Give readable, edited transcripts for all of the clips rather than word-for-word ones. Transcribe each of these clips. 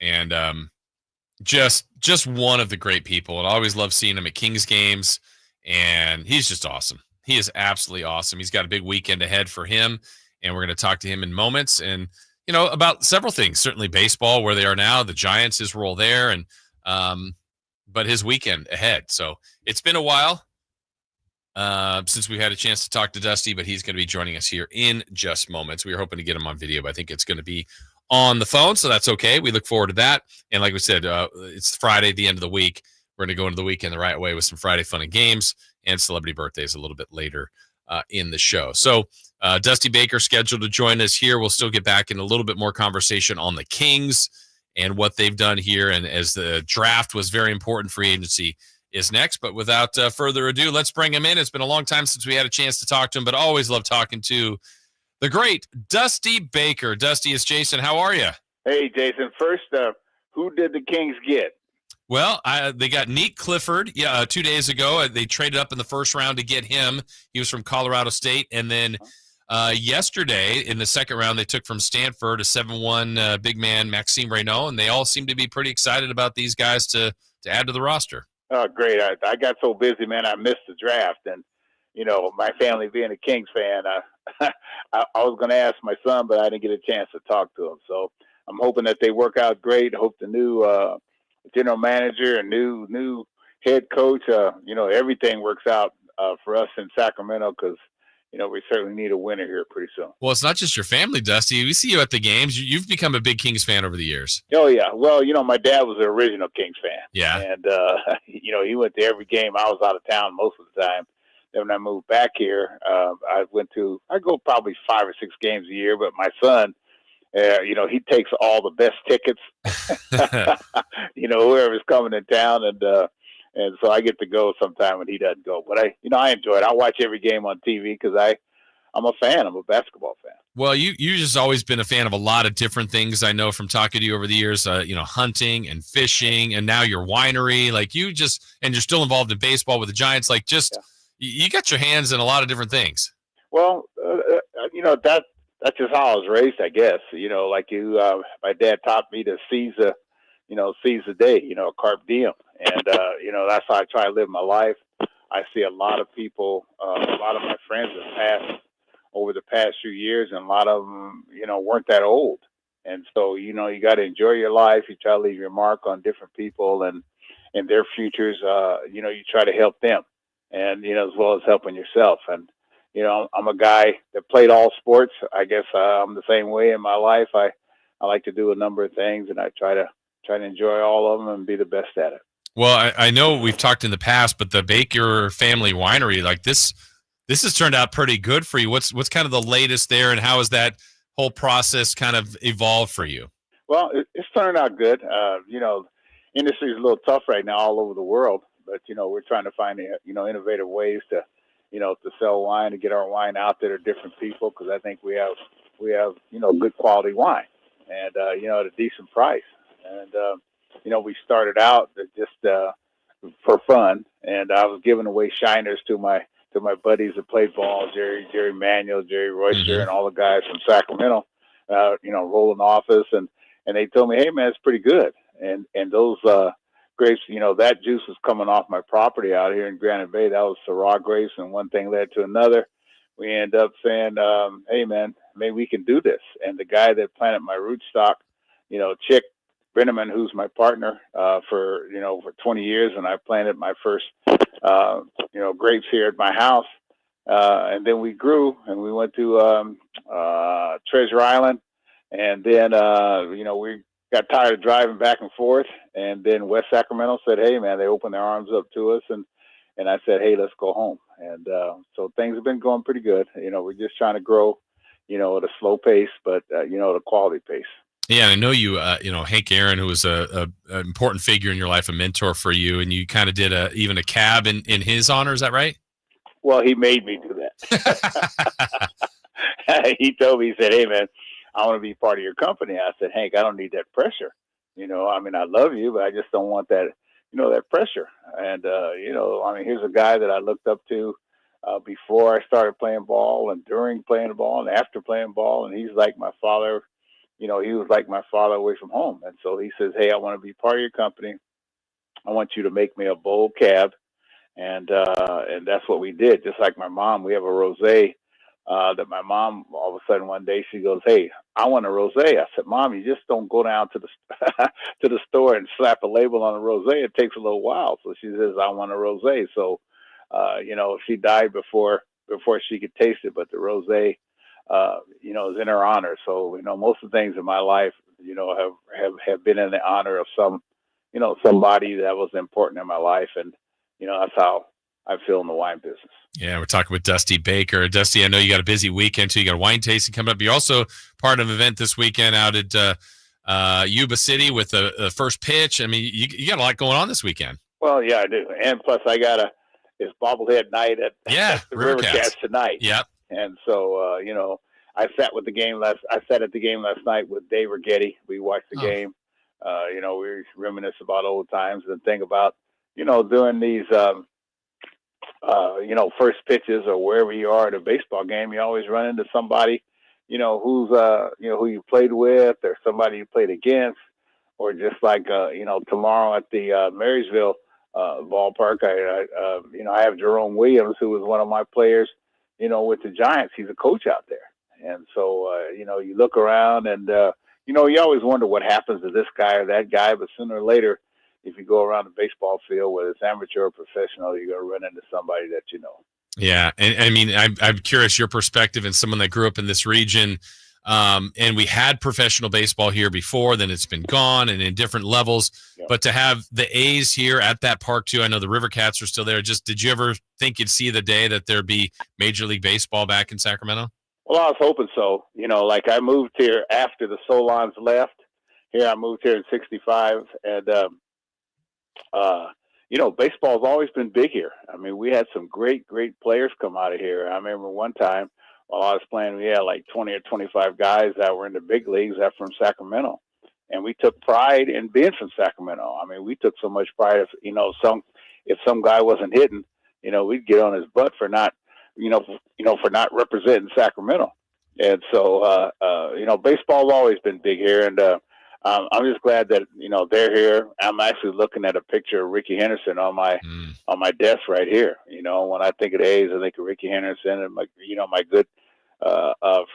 and just one of the great people. And I always love seeing him at Kings games, and he's just awesome. He is absolutely awesome. He's got a big weekend ahead for him, and we're going to talk to him in moments. And about several things. Certainly baseball, where they are now, the Giants, his role there, and but his weekend ahead. So it's been a while since we had a chance to talk to Dusty, but he's going to be joining us here in just moments. We were hoping to get him on video, but I think it's going to be on the phone, so that's okay. We look forward to that. And like we said, it's Friday, the end of the week. We're going to go into the weekend the right way with some Friday fun and games and celebrity birthdays a little bit later in the show. So Dusty Baker scheduled to join us here. We'll still get back in a little bit more conversation on the Kings and what they've done here. And as the draft was very important, free agency is next. But without further ado, let's bring him in. It's been a long time since we had a chance to talk to him, but always love talking to the great Dusty Baker. Dusty, it's Jason. How are you? Hey, Jason. First, who did the Kings get? Well, they got Neat Clifford 2 days ago. They traded up in the first round to get him. He was from Colorado State. And then yesterday in the second round, they took from Stanford a 7-1 big man, Maxime Reynaud. And they all seem to be pretty excited about these guys to add to the roster. Oh, great. I got so busy, man, I missed the draft. And, my family being a Kings fan, I was going to ask my son, but I didn't get a chance to talk to him. So I'm hoping that they work out great. I hope the new general manager and new head coach, everything works out for us in Sacramento because, we certainly need a winner here pretty soon. Well, it's not just your family, Dusty. We see you at the games. You've become a big Kings fan over the years. Oh, yeah. Well, my dad was an original Kings fan. Yeah. And, he went to every game. I was out of town most of the time. Then when I moved back here, I go probably 5 or 6 games a year, but my son, he takes all the best tickets, whoever's coming in town. And so I get to go sometime when he doesn't go. But I enjoy it. I watch every game on TV because I'm a fan. I'm a basketball fan. Well, you just always been a fan of a lot of different things. I know from talking to you over the years, hunting and fishing, and now your winery. Like and you're still involved in baseball with the Giants. Like you got your hands in a lot of different things. Well, that's just how I was raised, I guess. My dad taught me to seize the day, carpe diem. And, that's how I try to live my life. I see a lot of people, a lot of my friends have passed over the past few years, and a lot of them, weren't that old. And so, you got to enjoy your life. You try to leave your mark on different people and their futures. You try to help them and, as well as helping yourself. And, I'm a guy that played all sports. I guess I'm the same way in my life. I like to do a number of things, and I try to enjoy all of them and be the best at it. Well, I know we've talked in the past, but the Baker family winery, like this has turned out pretty good for you. What's kind of the latest there, and how has that whole process kind of evolved for you? Well, it's turned out good. Industry is a little tough right now all over the world, but we're trying to find innovative ways to sell wine, to get our wine out there to different people, because I think we have good quality wine and at a decent price. And we started out just for fun, and I was giving away shiners to my buddies that played ball, Jerry Manuel, Jerry Royster, and all the guys from Sacramento, rolling office, and they told me, hey man, it's pretty good. And those grapes, that juice was coming off my property out here in Granite Bay. That was Syrah grapes, and one thing led to another. We ended up saying, hey man, maybe we can do this. And the guy that planted my rootstock, Chick Brenneman, who's my partner for 20 years, and I planted my first grapes here at my house, and then we grew and we went to Treasure Island, and then we got tired of driving back and forth, and then West Sacramento said, hey man, they opened their arms up to us, and I said, hey, let's go home. And so things have been going pretty good. We're just trying to grow at a slow pace, but at a quality pace. Yeah, and I know you, Hank Aaron, who was an important figure in your life, a mentor for you, and you kind of did even a cab in his honor. Is that right? Well, he made me do that. He told me, he said, hey, man, I want to be part of your company. I said, Hank, I don't need that pressure. I love you, but I just don't want that, that pressure. And, here's a guy that I looked up to before I started playing ball, and during playing ball, and after playing ball, and he's like my father, he was like my father away from home. And so he says, hey, I want to be part of your company. I want you to make me a bold cab. And that's what we did. Just like my mom, we have a rosé that my mom all of a sudden one day she goes, "Hey, I want a rosé." I said, "Mom, you just don't go down to the to the store and slap a label on a rosé. It takes a little while." So she says, "I want a rosé." So she died before she could taste it, but the rosé, is in her honor. So most of the things in my life, have been in the honor of somebody that was important in my life, and that's how I feel in the wine business. Yeah, we're talking with Dusty Baker. Dusty, I know you got a busy weekend too. You got a wine tasting coming up. You're also part of an event this weekend out at Yuba City with the first pitch. I mean, you got a lot going on this weekend. Well, yeah, I do, and plus I got it's bobblehead night at the River Cats tonight. Yep. And so I sat at the game last night with Dave Rigetti. We watched the game. We reminisce about old times and think about doing these. First pitches or wherever you are at a baseball game, you always run into somebody, who's, who you played with or somebody you played against, or just like, tomorrow at the Marysville ballpark, I have Jerome Williams, who was one of my players, with the Giants. He's a coach out there. And so, you look around and, you always wonder what happens to this guy or that guy, but sooner or later, if you go around the baseball field, whether it's amateur or professional, you're going to run into somebody that you know. Yeah, and I mean, I'm curious your perspective and someone that grew up in this region. And we had professional baseball here before, then it's been gone and in different levels. Yeah. But to have the A's here at that park too, I know the River Cats are still there. Just did you ever think you'd see the day that there'd be Major League Baseball back in Sacramento? Well, I was hoping so. Like I moved here after the Solons left. Here I moved here in '65, and baseball's always been big here. I mean, we had some great players come out of here. I remember one time while I was playing, we had like 20 or 25 guys that were in the big leagues that were from Sacramento. And we took pride in being from Sacramento. I mean, we took so much pride if some guy wasn't hitting, we'd get on his butt for not, for not representing Sacramento. And so, baseball's always been big here. And, I'm just glad that they're here. I'm actually looking at a picture of Ricky Henderson on my desk right here. When I think of the A's, I think of Ricky Henderson and my good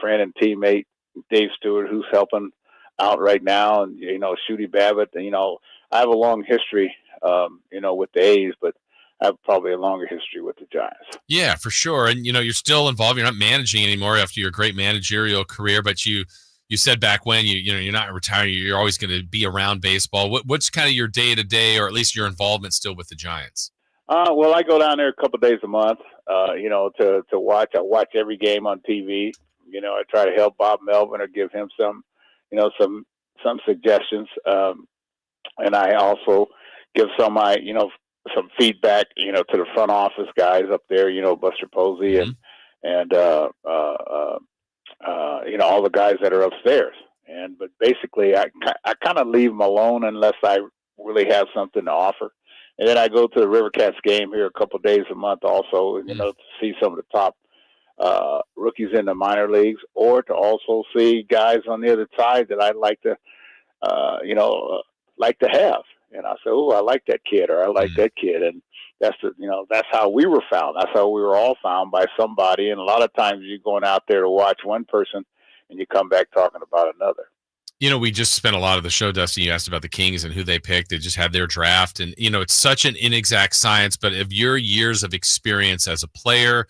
friend and teammate Dave Stewart, who's helping out right now, and Shooty Babbitt. I have a long history, with the A's, but I have probably a longer history with the Giants. Yeah, for sure. And you're still involved. You're not managing anymore after your great managerial career, but you said back when you're not retiring, you're always going to be around baseball. What's kind of your day-to-day, or at least your involvement still with the Giants? Well, I go down there a couple of days a month, to watch. I watch every game on TV. I try to help Bob Melvin or give him some suggestions. And I also give some feedback, to the front office guys up there, Buster Posey mm-hmm. and all the guys that are upstairs. But basically I kind of leave them alone unless I really have something to offer. And then I go to the River Cats game here a couple of days a month also, to see some of the top rookies in the minor leagues, or to also see guys on the other side that I'd like to, like to have. And I say, "Oh, I like that kid," or "I like that kid." And that's how we were found. That's how we were all found, by somebody. And a lot of times you're going out there to watch one person and you come back talking about another. We just spent a lot of the show, Dusty. You asked about the Kings and who they picked. They just had their draft. And, it's such an inexact science, but of your years of experience as a player,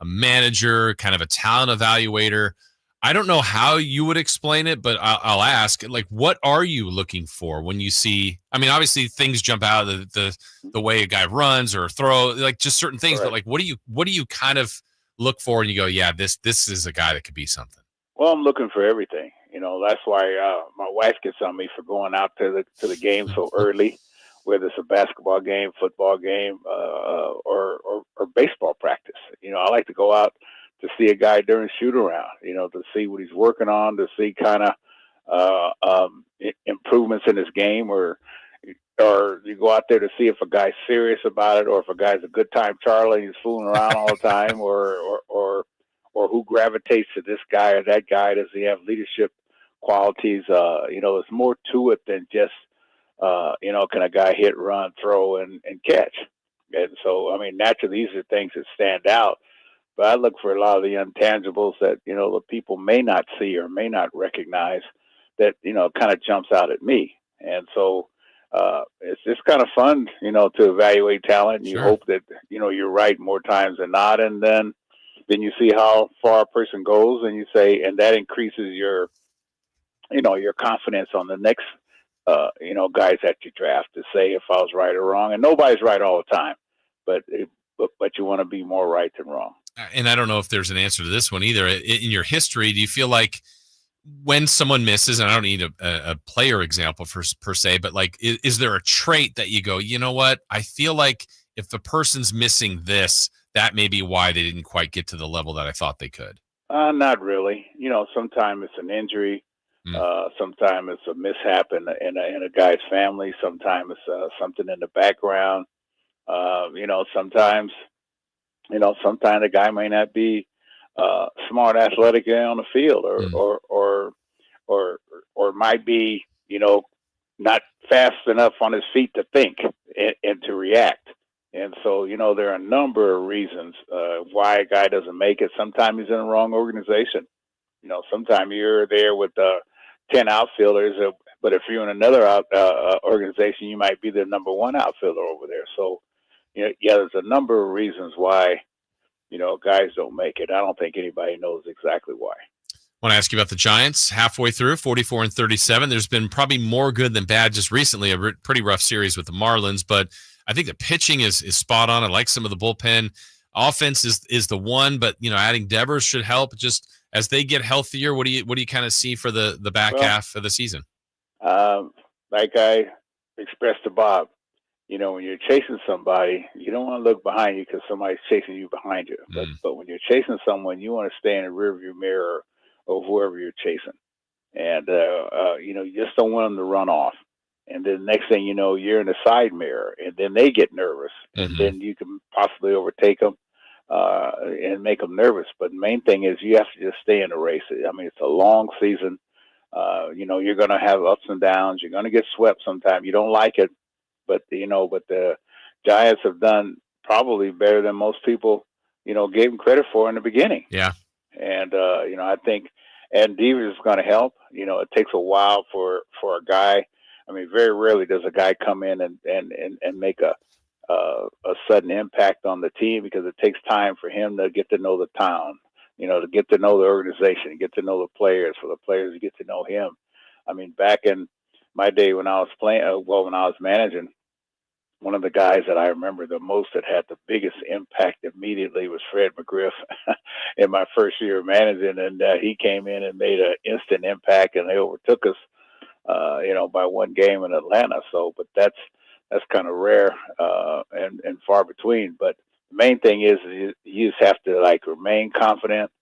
a manager, kind of a talent evaluator, I don't know how you would explain it, but I'll ask, like, what are you looking for when you see, I mean, obviously things jump out, the way a guy runs or throw, like just certain things, right. But like, what do you kind of look for and you go, yeah, this is a guy that could be something? Well, I'm looking for everything. That's why my wife gets on me for going out to the game so early, whether it's a basketball game, football game, or baseball practice. I like to go out to see a guy during shoot around, to see what he's working on, to see kind of improvements in his game, or you go out there to see if a guy's serious about it, or if a guy's a good time Charlie, he's fooling around all the time, or who gravitates to this guy or that guy. Does he have leadership qualities. There's more to it than just can a guy hit, run, throw, and catch? And so, I mean, naturally, these are things that stand out. But I look for a lot of the intangibles that the people may not see or may not recognize that kind of jumps out at me. And so it's kind of fun, to evaluate talent. You Sure. hope that you're right more times than not, and then you see how far a person goes, and you say, and that increases your confidence on the next guys that you draft to say if I was right or wrong. And nobody's right all the time, but but you want to be more right than wrong. And I don't know if there's an answer to this one either. In your history, do you feel like when someone misses, and I don't need a player example per se, but like, is there a trait that you go, you know what? I feel like if the person's missing this, that may be why they didn't quite get to the level that I thought they could. Not really. Sometimes it's an injury. Mm. Sometimes it's a mishap in a guy's family. Sometimes it's something in the background. Sometimes sometimes the guy may not be smart athletically on the field, or Mm. or might be not fast enough on his feet to think and to react. And so there are a number of reasons why a guy doesn't make it. Sometimes he's in the wrong organization. Sometimes you're there with 10 outfielders, but if you're in another organization, you might be the number one outfielder over there. So there's a number of reasons why guys don't make it. I don't think anybody knows exactly why. I want to ask you about the Giants. Halfway through, 44-37. There's been probably more good than bad just recently. A pretty rough series with the Marlins, but I think the pitching is spot on. I like some of the bullpen. Offense is the one, but adding Devers should help. Just as they get healthier, what do you kind of see for the back half of the season? Like I expressed to Bob, when you're chasing somebody, you don't want to look behind you because somebody's chasing you behind you. But when you're chasing someone, you want to stay in the rearview mirror of whoever you're chasing, and you just don't want them to run off. And then next thing you know, you're in the side mirror, and then they get nervous, and then you can possibly overtake them and make them nervous. But the main thing is you have to just stay in the race. I mean, it's a long season. You're going to have ups and downs. You're going to get swept sometime. You don't like it, but the Giants have done probably better than most people, gave them credit for in the beginning. Yeah. And I think and Devers is going to help. It takes a while for a guy. I mean, very rarely does a guy come in and make a sudden impact on the team, because it takes time for him to get to know the town, to get to know the organization, get to know the players, for the players to get to know him. I mean, back in my day when I was playing, when I was managing, one of the guys that I remember the most that had the biggest impact immediately was Fred McGriff in my first year of managing. And he came in and made an instant impact, and they overtook us, by one game in Atlanta. So, but that's kind of rare and far between. But the main thing is you just have to remain confident.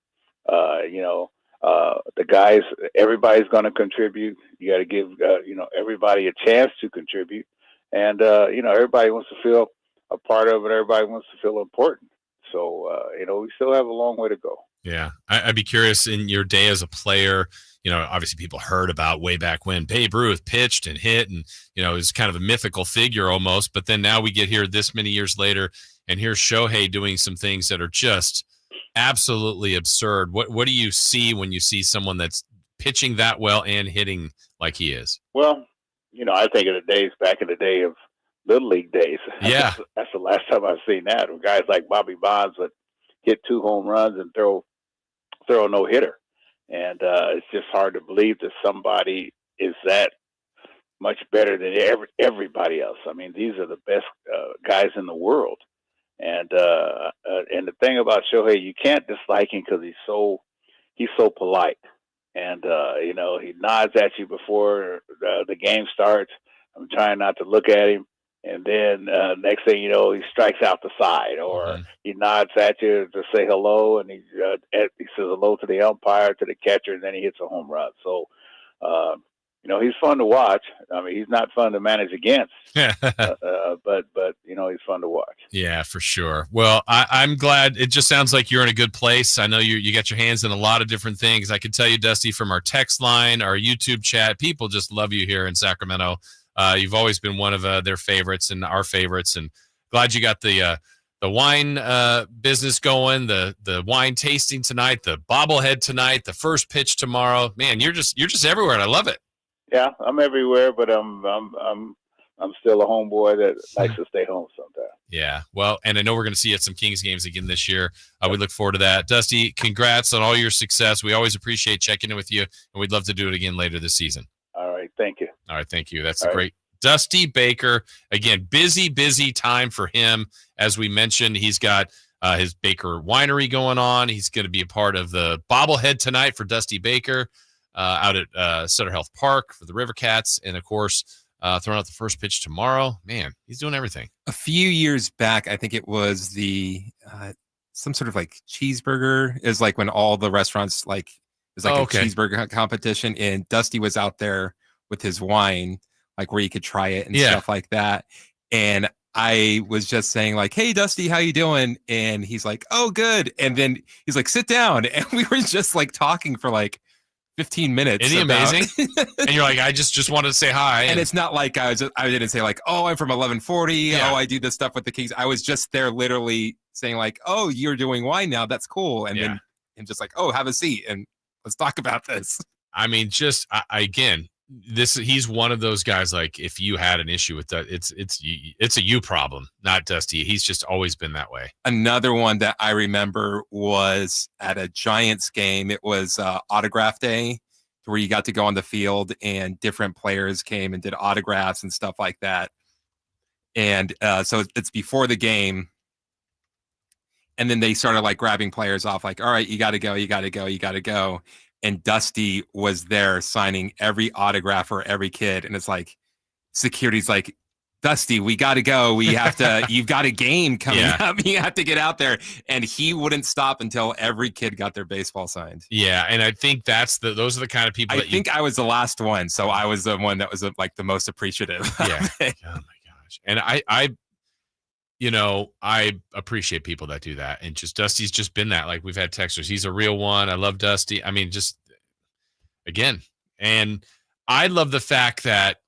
The guys, everybody's going to contribute. You got to give everybody a chance to contribute, and everybody wants to feel a part of it. Everybody wants to feel important. So we still have a long way to go. Yeah, I'd be curious, in your day as a player, obviously people heard about way back when Babe Ruth pitched and hit, and is kind of a mythical figure almost. But then now we get here this many years later, and here's Shohei doing some things that are just absolutely absurd. What do you see when you see someone that's pitching that well and hitting like he is? Well, I think of the days back in the day of Little League days. Yeah. That's the last time I've seen that. Where guys like Bobby Bonds would hit 2 home runs and throw a no hitter, and it's just hard to believe that somebody is that much better than everybody else. I mean, these are the best guys in the world, and the thing about Shohei, you can't dislike him because he's so polite, and he nods at you before the game starts. I'm trying not to look at him. And then next thing you know, he strikes out the side, or he nods at you to say hello, and he says hello to the umpire, to the catcher, and then he hits a home run. So, he's fun to watch. I mean, he's not fun to manage against, but he's fun to watch. Yeah, for sure. Well, I'm glad. It just sounds like you're in a good place. I know you got your hands in a lot of different things. I can tell you, Dusty, from our text line, our YouTube chat, people just love you here in Sacramento. You've always been one of their favorites and our favorites, and glad you got the wine business going, the wine tasting tonight, the bobblehead tonight, the first pitch tomorrow. Man, you're just everywhere, and I love it. Yeah, I'm everywhere, but I'm still a homeboy that likes to stay home sometimes. Yeah, well, and I know we're going to see you at some Kings games again this year. We look forward to that. Dusty, congrats on all your success. We always appreciate checking in with you, and we'd love to do it again later this season. All right, thank you. All right, thank you. That's a great Dusty Baker. Again, busy time for him. As we mentioned, he's got his Baker Winery going on. He's going to be a part of the bobblehead tonight for Dusty Baker out at Sutter Health Park for the River Cats, and of course, throwing out the first pitch tomorrow. Man, he's doing everything. A few years back, I think it was the some sort of like cheeseburger. Is like when all the restaurants like there's like a cheeseburger competition, and Dusty was out there with his wine, like where you could try it and stuff like that. And I was just saying like, "Hey, Dusty, how you doing?" And he's like, "Oh, good." And then he's like, "Sit down." And we were just like talking for like 15 minutes. Isn't he amazing? And you're like, I just wanted to say hi. And it's not like I didn't say like, "Oh, I'm from 1140. Yeah. Oh, I do this stuff with the Kings." I was just there literally saying like, "Oh, you're doing wine now. That's cool." And then I'm just like, "Oh, have a seat and let's talk about this." I mean, just again, he's one of those guys. Like, if you had an issue with that, it's a you problem, not Dusty. He's just always been that way. Another one that I remember was at a Giants game. It was autograph day, where you got to go on the field and different players came and did autographs and stuff like that. And so it's before the game. And then they started like grabbing players off, like, "All right, you got to go, you got to go, you got to go." And Dusty was there signing every autograph for every kid. And it's like, security's like, "Dusty, we got to go. We have to, you've got a game coming up. You have to get out there." And he wouldn't stop until every kid got their baseball signed. Yeah. And I think those are the kind of people I was the last one. So I was the one that was like the most appreciative. Yeah. Oh my gosh. And I appreciate people that do that. And just Dusty's just been that. Like, we've had texters. He's a real one. I love Dusty. I mean, just again. And I love the fact that,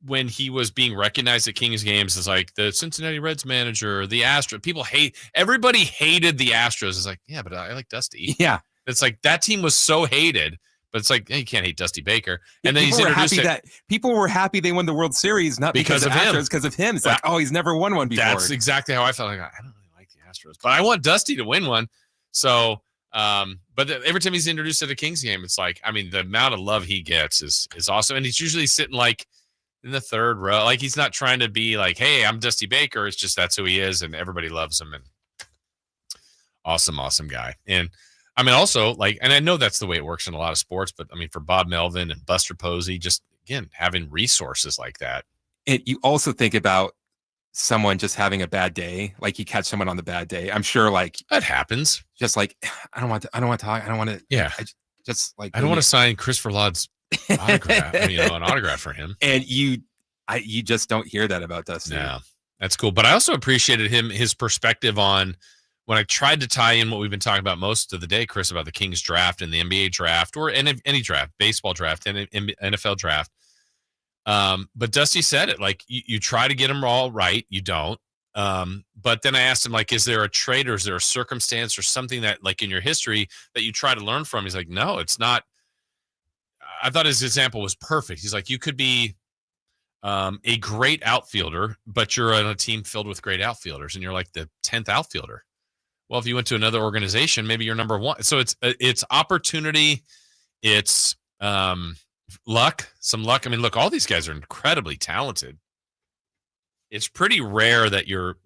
when he was being recognized at Kings games as like the Cincinnati Reds manager, the Astros, everybody hated the Astros. It's like, yeah, but I like Dusty. Yeah. It's like that team was so hated. But it's like, hey, you can't hate Dusty Baker. And then he's introduced people were happy they won the World Series, not because of him. Because of him. It's like, oh, he's never won one before. That's exactly how I felt. Like, I don't really like the Astros, but I want Dusty to win one. So, but every time he's introduced at a Kings game, it's like, I mean, the amount of love he gets is awesome. And he's usually sitting like in the third row. Like, he's not trying to be like, "Hey, I'm Dusty Baker." It's just that's who he is, and everybody loves him. And awesome guy. And I mean, also, like, and I know that's the way it works in a lot of sports, but I mean, for Bob Melvin and Buster Posey, just again, having resources like that. And you also think about someone just having a bad day, like you catch someone on the bad day. I'm sure that happens. Just like, I don't want to talk. I don't want to. Yeah. I don't want to sign Christopher Laud's autograph, an autograph for him. And you just don't hear that about Dusty. No, that's cool. But I also appreciated his perspective on, when I tried to tie in what we've been talking about most of the day, Chris, about the Kings draft and the NBA draft, or any draft, baseball draft and NFL draft. But Dusty said it, like, you try to get them all right. You don't. But then I asked him, like, is there a trait or is there a circumstance or something that, like, in your history that you try to learn from? He's like, no, it's not. I thought his example was perfect. He's like, you could be a great outfielder, but you're on a team filled with great outfielders and you're like the 10th outfielder. Well, if you went to another organization, maybe you're number one. So it's opportunity. It's luck, some luck. I mean, look, all these guys are incredibly talented. It's pretty rare that you're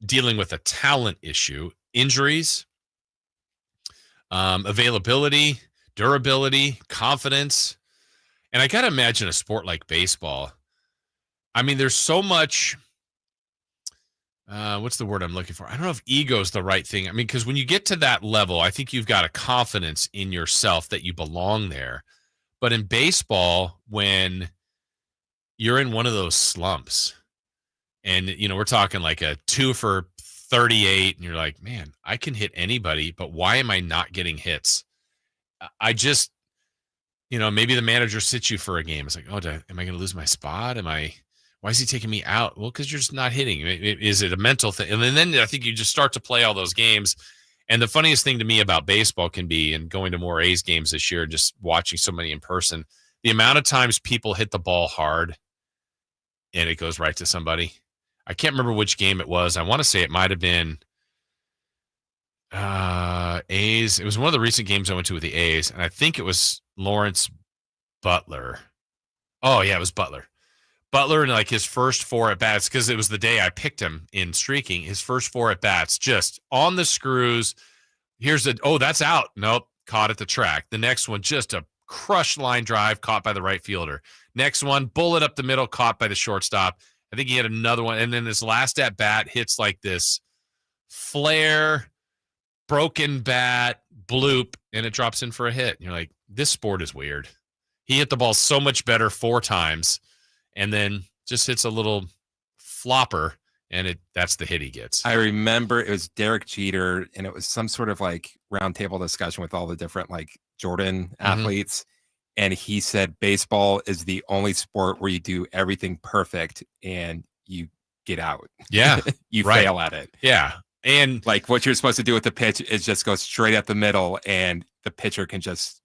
dealing with a talent issue. Injuries, availability, durability, confidence. And I got to imagine a sport like baseball. I mean, there's so much... what's the word I'm looking for? I don't know if ego is the right thing. I mean, because when you get to that level, I think you've got a confidence in yourself that you belong there. But in baseball, when you're in one of those slumps and, we're talking like a 2 for 38 and you're like, man, I can hit anybody, but why am I not getting hits? I just, maybe the manager sits you for a game. It's like, oh, am I going to lose my spot? Why is he taking me out? Well, because you're just not hitting. Is it a mental thing? And then I think you just start to play all those games. And the funniest thing to me about baseball can be, and going to more A's games this year, just watching so many in person, the amount of times people hit the ball hard and it goes right to somebody. I can't remember which game it was. I want to say it might have been A's. It was one of the recent games I went to with the A's, and I think it was Lawrence Butler. Oh, yeah, it was Butler. Butler, and like his first 4 at bats, because it was the day I picked him in streaking, his first 4 at bats, just on the screws. That's out. Nope, caught at the track. The next one, just a crushed line drive, caught by the right fielder. Next one, bullet up the middle, caught by the shortstop. I think he had another one. And then this last at bat hits like this flare, broken bat, bloop, and it drops in for a hit. And you're like, this sport is weird. He hit the ball so much better 4 times. And then just hits a little flopper, and that's the hit he gets. I remember it was Derek Jeter, and it was some sort of like roundtable discussion with all the different like Jordan athletes. And he said baseball is the only sport where you do everything perfect and you get out. Yeah. You fail at it. Yeah. And like what you're supposed to do with the pitch is just go straight at the middle, and the pitcher can just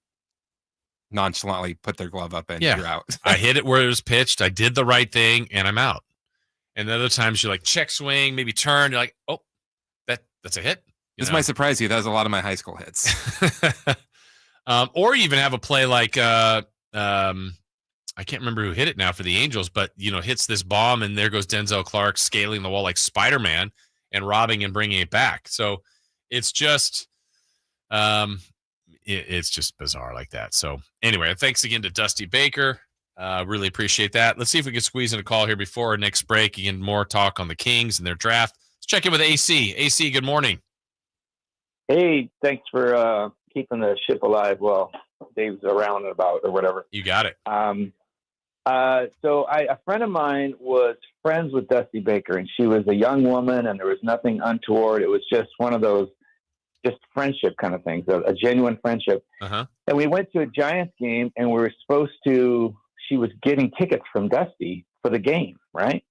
nonchalantly put their glove up and you're out. I hit it where it was pitched. I did the right thing and I'm out. And the other times you're like check swing, maybe turn. You're like, oh, that's a hit. This might surprise you. That was a lot of my high school hits. Or you even have a play like I can't remember who hit it now for the Angels, but hits this bomb and there goes Denzel Clark scaling the wall like Spider-Man and robbing and bringing it back. So it's just it's just bizarre like that. So anyway, thanks again to Dusty Baker. Really appreciate that. Let's see if we can squeeze in a call here before our next break. Again, more talk on the Kings and their draft. Let's check in with AC. AC, good morning. Hey, thanks for keeping the ship alive while Dave's around and about or whatever. You got it. So a friend of mine was friends with Dusty Baker, and she was a young woman, and there was nothing untoward. It was just one of those just friendship kind of things, a genuine friendship. And we went to a Giants game, and we were she was getting tickets from Dusty for the game, right?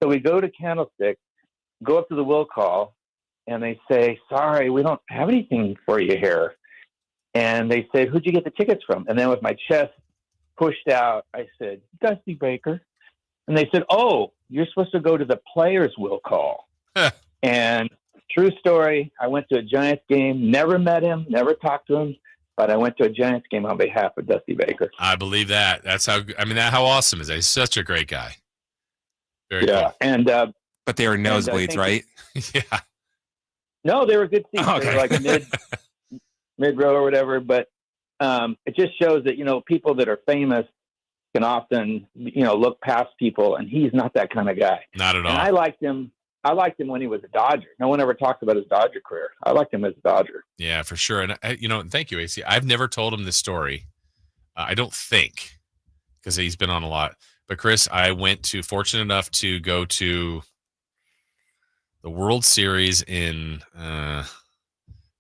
So we go to Candlestick, go up to the will call, and they say, sorry, we don't have anything for you here. And they said, who'd you get the tickets from? And then with my chest pushed out, I said, Dusty Baker. And they said, oh, you're supposed to go to the players' will call. And true story, I went to a Giants game, never met him, never talked to him, but I went to a Giants game on behalf of Dusty Baker. I believe that. That's how awesome is that? He's such a great guy. Very cool. And but they were nosebleeds, right? Yeah. No, they were good seats. Oh, okay. They were like mid row or whatever. But it just shows that, people that are famous can often, look past people, and he's not that kind of guy. Not at all. And I liked him when he was a Dodger. No one ever talks about his Dodger career. I liked him as a Dodger. Yeah, for sure. And, thank you, AC. I've never told him this story. I don't think, because he's been on a lot. But, Chris, I fortunate enough to go to the World Series in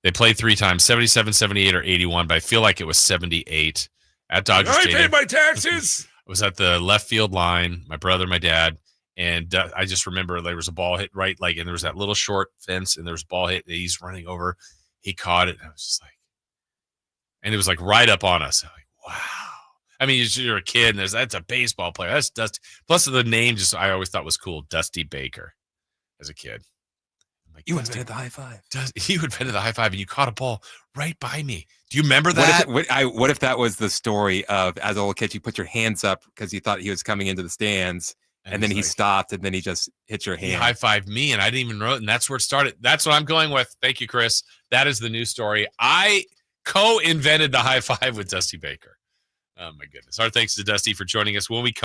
they played 3 times, 77, 78, or 81, but I feel like it was 78 at Dodger Stadium. I paid my taxes. I was at the left field line, my brother, my dad, and I just remember there was a ball hit right, and there was that little short fence, and there was a ball hit, and he's running over. He caught it, and I was just like, and it was like right up on us. I'm like, wow. I mean, you're a kid, and that's a baseball player. That's Dusty. Plus, the name I always thought was cool, Dusty Baker, as a kid. Like, you invented the high five. You invented the high five, and you caught a ball right by me. Do you remember that? What if that was the story of, as a little kid, you put your hands up because you thought he was coming into the stands, and then he stopped, and then he just hit your hand. He high-fived me, and I didn't even know it, and that's where it started. That's what I'm going with. Thank you, Chris. That is the news story. I co-invented the high five with Dusty Baker. Oh, my goodness. Our thanks to Dusty for joining us. When we come